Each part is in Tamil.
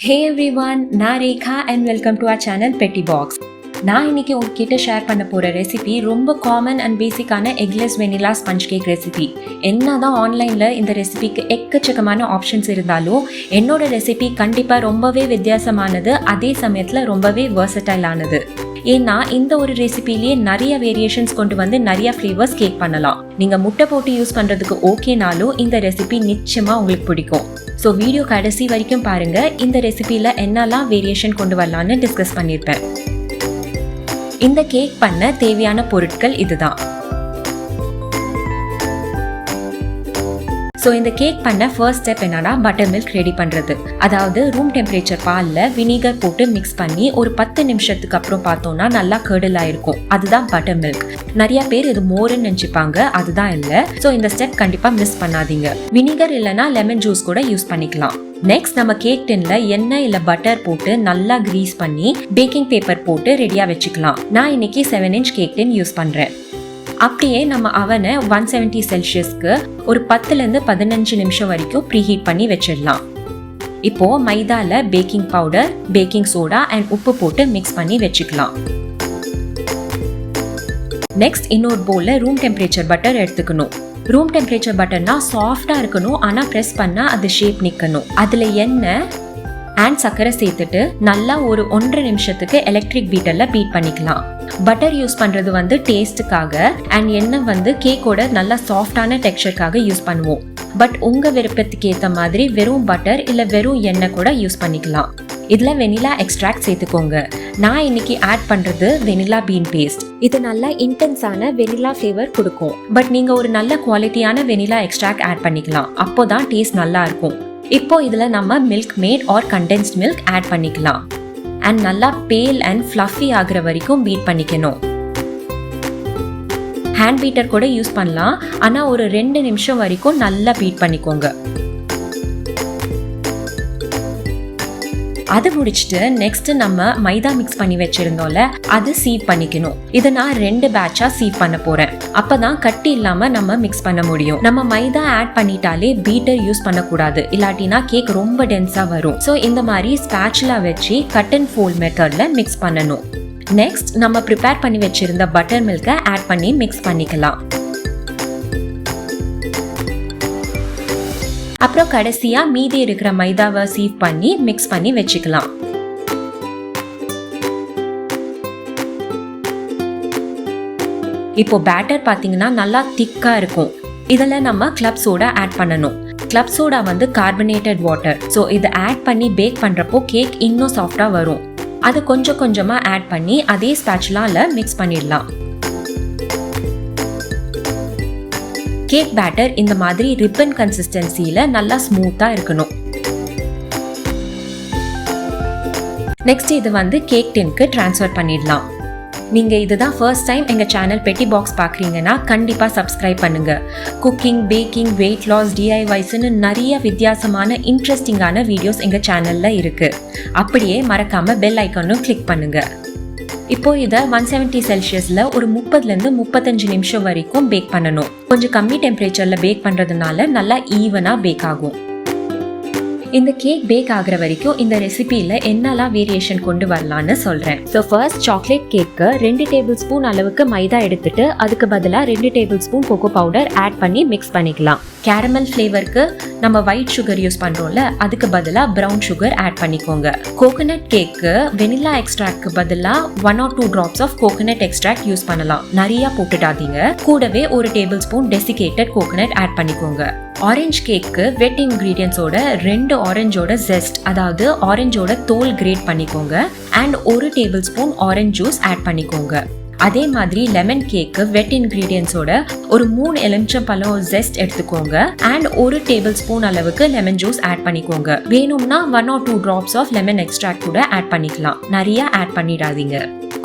Hey everyone, நான் Rekha and welcome to our channel PettiBox. நான் இன்னைக்கு உங்ககிட்ட ஷேர் பண்ண போற ரெசிபி ரொம்ப காமன் அண்ட் பேசிக்கான eggless vanilla sponge cake recipe. என்னதான் ஆன்லைன்ல இந்த ரெசிபிக்கு எக்கச்சக்கமான ஆப்ஷன்ஸ் இருந்தாலும் என்னோட ரெசிபி கண்டிப்பா ரொம்பவே வித்தியாசமானது, அதே சமயத்துல ரொம்பவே வெர்சடைல் ஆனது. ஏன்னா இந்த ஒரு ரெசிபிலேயே நிறைய வேரியேஷன்ஸ் கொண்டு வந்து நிறைய ஃப்ளேவர்ஸ் கேக் பண்ணலாம். நீங்க முட்டை போட்டு யூஸ் பண்றதுக்கு ஓகேனாலும் இந்த ரெசிபி நிச்சயமா உங்களுக்கு பிடிக்கும். ஸோ வீடியோ கடைசி வரைக்கும் பாருங்க. இந்த ரெசிபியில என்னெல்லாம் வேரியேஷன் கொண்டு வரலான்னு டிஸ்கஸ் பண்ணியிருப்பேன். இந்த கேக் பண்ண தேவையான பொருட்கள் இதுதான். ஸோ இந்த கேக் பண்ண ஃபர்ஸ்ட் ஸ்டெப் என்னன்னா பட்டர் மில்க் ரெடி பண்ணுறது. அதாவது ரூம் டெம்பரேச்சர் பாலில் வினிகர் போட்டு மிக்ஸ் பண்ணி ஒரு 10 நிமிஷத்துக்கு அப்புறம் பார்த்தோம்னா நல்லா கர்டில் ஆயிருக்கும். அதுதான் பட்டர் மில்க். நிறைய பேர் இது மோர்னு நினச்சிப்பாங்க, அதுதான் இல்லை. ஸோ இந்த ஸ்டெப் கண்டிப்பாக மிஸ் பண்ணாதீங்க. வினிகர் இல்லைன்னா லெமன் ஜூஸ் கூட யூஸ் பண்ணிக்கலாம். நெக்ஸ்ட் நம்ம கேக் டின்ல எண்ணெய் இல்ல பட்டர் போட்டு நல்லா கிரீஸ் பண்ணி பேக்கிங் பேப்பர் போட்டு ரெடியா வச்சுக்கலாம். நான் இன்னைக்கு 7 இன்ச் கேக் டின் யூஸ் பண்றேன். அப்படியே நம்ம அவனை 170 செல்சியஸ்க்கு ஒரு 10லேருந்து 15 நிமிஷம் வரைக்கும் ப்ரீஹீட் பண்ணி வச்சிடலாம். இப்போ மைதால baking powder, baking soda and உப்பு போட்டு மிக்ஸ் பண்ணி வச்சுக்கலாம். நெக்ஸ்ட் இன்னொரு பவுல்ல ரூம் டெம்பரேச்சர் பட்டர் எடுத்துக்கணும். ரூம் டெம்பரேச்சர் பட்டர்னா சாஃப்டா இருக்கணும், ஆனா பிரஸ் பண்ணா அது ஷேப் நிக்கணும். அதுல எண்ணெய் அண்ட் சர்க்கரை சேர்த்துட்டு நல்லா ஒரு 1.5 நிமிஷத்துக்கு எலக்ட்ரிக் பீட்டர்ல பீட் பண்ணிக்கலாம். பட்டர் யூஸ் பண்றது வந்து டேஸ்ட்டுக்காக அண்ட் எண்ணெய் கேக்கோட நல்லா சாஃப்டான டெக்ஸ்சருக்காக யூஸ் பண்ணுவோம். பட் உங்க விருப்பத்துக்கு ஏற்ற மாதிரி வெறும் பட்டர் இல்ல வெறும் எண்ணெய் கூட யூஸ் பண்ணிக்கலாம். இதுல வெனிலா எக்ஸ்ட்ராக்ட் சேர்த்துக்கோங்க. நான் இன்னைக்கு ஆட் பண்றது வெனிலா பீன் பேஸ்ட். இது நல்லா இன்டென்ஸான வெனிலா ஃபிளேவர் கொடுக்கும். பட் நீங்க ஒரு நல்ல குவாலிட்டியான வெனிலா எக்ஸ்ட்ராக்ட் ஆட் பண்ணிக்கலாம், அப்போதான் டேஸ்ட் நல்லா இருக்கும். இப்போ இதுல நம்ம Milkmaid or condensed milk add பண்ணிக்கலாம். அண்ட் நல்லா பேல் அண்ட் ஃப்ளஃபி ஆகுற வரைக்கும் பீட் பண்ணிக்கணும். ஹேண்ட் பீட்டர் கூட யூஸ் பண்ணலாம், ஆனா ஒரு 2 நிமிஷம் வரைக்கும் நல்லா பீட் பண்ணிக்கோங்க. அது முடிச்சுட்டு நெக்ஸ்ட் நம்ம மைதா மிக்ஸ் பண்ணி வச்சிருந்தோம்ல, அது சீவ் பண்ணிக்கணும். இதை நான் 2 பேட்சா சீவ் பண்ண போறேன். அப்பதான் கட்டி இல்லாம நம்ம மிக்ஸ் பண்ண முடியும். நம்ம மைதா ஆட் பண்ணிட்டாலே பீட்டர் யூஸ் பண்ணக்கூடாது, இல்லாட்டினா கேக் ரொம்ப டென்ஸா வரும். ஸோ இந்த மாதிரி ஸ்பேச்சுலா வச்சு கட் அண்ட் ஃபோல்ட் மெத்தட்ல மிக்ஸ் பண்ணணும். நெக்ஸ்ட் நம்ம ப்ரிப்பேர் பண்ணி வச்சிருந்த பட்டர் மில்கை ஆட் பண்ணி மிக்ஸ் பண்ணிக்கலாம். அப்புறம் கடைசியா மீதி இருக்கிற மைதாவை சீவ் பண்ணி மிக்ஸ் பண்ணி வச்சுக்கலாம். இப்போ பேட்டர் பாத்தீங்கன்னா நல்லா திக்கா இருக்கும். இதுல நம்ம கிளப் சோடா ஆட் பண்ணணும். Club soda carbonated water. So இதை ஆட் பண்ணி பேக் பண்றப்போ கேக் இன்னும் சாஃப்டா வரும். அது கொஞ்சம் கொஞ்சமா ஆட் பண்ணி அதே ஸ்பேச்சுலால மிக்ஸ் பண்ணிடலாம். கேக் பேட்டர் இந்த மாதிரி ரிப்பன் கன்சிஸ்டன்சில நல்லா ஸ்மூத்தா இருக்கணும். நெக்ஸ்ட் இது கேக் டின்க்கு ட்ரான்ஸ்ஃபர் பண்ணிடலாம். நீங்க இதுதான் ஃபர்ஸ்ட் டைம் எங்க சேனல் PettiBox பாக்குறீங்கன்னா கண்டிப்பா சப்ஸ்கிரைப் பண்ணுங்க. குக்கிங், பேக்கிங், வெயிட் லாஸ், DIYஸ்னு நிறைய வித்தியாசமான இன்ட்ரெஸ்டிங்கான வீடியோஸ் எங்க சேனல்ல இருக்கு. அப்படியே மறக்காம பெல் ஐக்கானும் கிளிக் பண்ணுங்க. இப்போ இதை 170 செல்சியஸ்ல ஒரு 30லேருந்து 35 நிமிஷம் வரைக்கும் பேக் பண்ணணும். கொஞ்சம் கம்மி டெம்பரேச்சர்ல பேக் பண்றதுனால நல்லா ஈவனா பேக் ஆகும். இந்த கேக் பேக் ஆகுற வரைக்கும் இந்த ரெசிபியில என்னெல்லாம் வேரியேஷன் கொண்டு வரலாம்னு சொல்றேன். ஸோ ஃபர்ஸ்ட் சாக்லேட் கேக்கு 2 டேபிள் ஸ்பூன் அளவுக்கு மைதா எடுத்துட்டு அதுக்கு பதிலா 2 டேபிள் ஸ்பூன் கோகோ பவுடர் ஆட் பண்ணி மிக்ஸ் பண்ணிக்கலாம். கேரமல் ஃபிளேவருக்கு நம்ம ஒயிட் சுகர் யூஸ் பண்றோம்ல, அதுக்கு பதிலா பிரவுன் சுகர் ஆட் பண்ணிக்கோங்க. கோகோனட் கேக்கு வெனிலா எக்ஸ்ட்ராக்ட்க்கு பதிலா 1 or 2 drops of coconut extract use பண்ணலாம். நிறைய போட்டுடாதீங்க. கூடவே 1 tablespoon desiccated coconut add பண்ணிக்கோங்க. ஆரஞ்சு கேக்கு வெட் இன்கிரீடியன்ஸோட 2 ஆரஞ்சோட ஜெஸ்ட், அதாவது ஆரஞ்சோட தோல் கிரேட் பண்ணிக்கோங்க. And 1 tablespoon orange juice add பண்ணிக்கோங்க. அதே மாதிரி லெமன் கேக்கு வெட் இன்கிரீடியன்ஸோட ஒரு 3 எலுமிச்சம்பழம் ஜெஸ்ட் எடுத்துக்கோங்க. அண்ட் 1 டேபிள் ஸ்பூன் அளவுக்கு லெமன் ஜூஸ் ஆட் பண்ணிக்கோங்க. வேணும்னா 1 or 2 drops of lemon extract கூட ஆட் பண்ணிக்கலாம். நிறைய ஆட் பண்ணிடாதீங்க.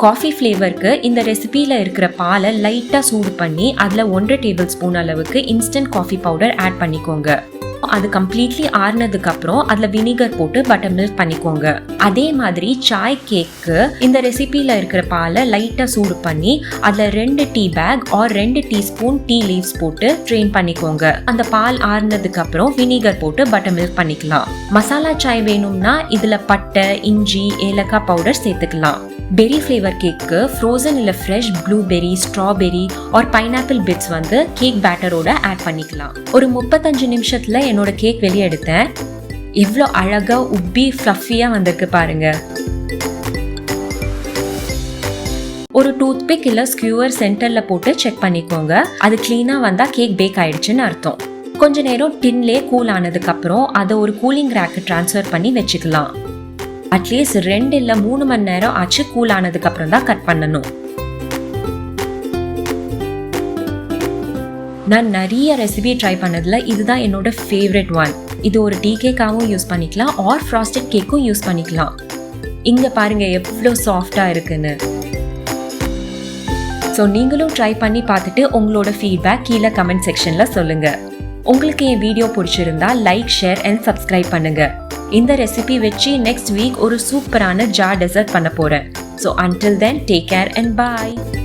காஃபி ஃபிளேவருக்கு இந்த ரெசிபியில இருக்கிற பாலை லைட்டா சூடு பண்ணி அதுல 1 டேபிள் ஸ்பூன் அளவுக்கு இன்ஸ்டன்ட் காஃபி பவுடர் ஆட் பண்ணிக்கோங்க. அது கம்ப்ளீட்லி ஆறுனதுக்கு அப்புறம் அதுல வினிகர் போட்டு பட்டர் மில்க் பண்ணிக்கோங்க. அதே மாதிரி சாய் கேக்கு இந்த ரெசிபில இருக்கிற பாலை லைட்டா சூடு பண்ணி அதுல 2 tea bag or 2 teaspoon tea leaves போட்டு ட்ரெயின் பண்ணிக்கோங்க. அந்த பால் ஆறுனதுக்கு அப்புறம் வினிகர் போட்டு பட்டர் மில்க் பண்ணிக்கலாம். மசாலா சாய் வேணும்னா இதுல பட்டை, இஞ்சி, ஏலக்காய் பவுடர் சேர்த்துக்கலாம். பெரி ஃப்ளேவர் கேக்கு ஃப்ரோசன் இல்ல fresh blueberry, strawberry or pineapple bits வந்து கேக் பேட்டரோட ஆட் பண்ணிக்கலாம். ஒரு 35 நிமிஷத்துல என்னோட கேக் வெளியே எடுத்தேன். எவ்வளோ அழகா உப்பி ஃப்ளஃபியா வந்திருக்கு பாருங்க. ஒரு டூத் பிக் இல்ல ஸ்கியூவர் சென்டர்ல போட்டு செக் பண்ணிக்கோங்க. அது கிளீனா வந்தா கேக் பேக் ஆயிடுச்சுன்னு அர்த்தம். கொஞ்ச நேரம் டின்லே கூல் ஆனதுக்கு அப்புறம் அதை ஒரு கூலிங் ரேக்கு டிரான்ஸ்ஃபர் பண்ணி வச்சுக்கலாம். அட்லீஸ்ட் 2 இல்ல 3 மணி நேரம் ஆச்சு கூல் ஆனதுக்கு அப்புறம் தான் கட் பண்ணணும். நான் நிறைய ரெசிபி ட்ரை பண்ணதுல இதுதான் என்னோட ஃபேவரட் ஒன். இது ஒரு டீ கேக்காவும் யூஸ் பண்ணிக்கலாம் ஆர் ஃப்ராஸ்டட் கேக்கும் யூஸ் பண்ணிக்கலாம். இங்க பாருங்க எவ்வளோ சாஃப்டா இருக்குன்னு. ஸோ நீங்களும் ட்ரை பண்ணி பார்த்துட்டு உங்களோட ஃபீட்பேக் கீழே கமெண்ட் செக்ஷன்ல சொல்லுங்க. உங்களுக்கு என் வீடியோ பிடிச்சிருந்தா லைக், ஷேர் அண்ட் சப்ஸ்கிரைப் பண்ணுங்க. இந்த ரெசிபி வச்சு நெக்ஸ்ட் வீக் ஒரு சூப்பரான ஜார் டெசர்ட் பண்ண போறேன். So until then, take care and bye.